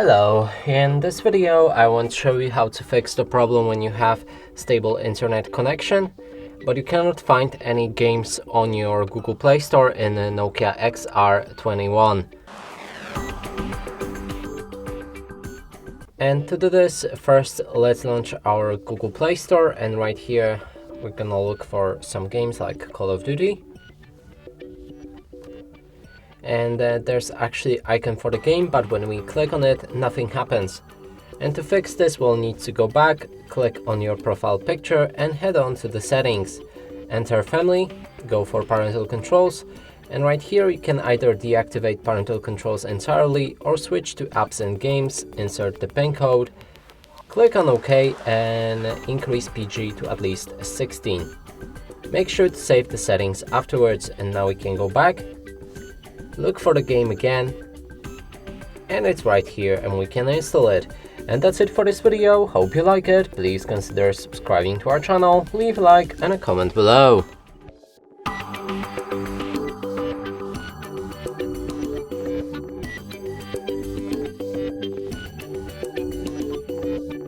Hello, in this video I want to show you how to fix the problem when you have stable internet connection, but you cannot find any games on your Google Play Store in the NOKIA XR21. And to do this, first let's launch our Google Play Store, and right here we're gonna look for some games like Call of Duty. And there's actually icon for the game, but when we click on it, nothing happens. And to fix this, we'll need to go back, click on your profile picture and head on to the settings. Enter family, go for parental controls, and right here you can either deactivate parental controls entirely or switch to apps and games, insert the PIN code, click on OK and increase PG to at least 16. Make sure to save the settings afterwards, and now we can go back. Look for the game again, and it's right here and we can install it. And that's it for this video. Hope you like it. Please consider subscribing to our channel, leave a like and a comment below.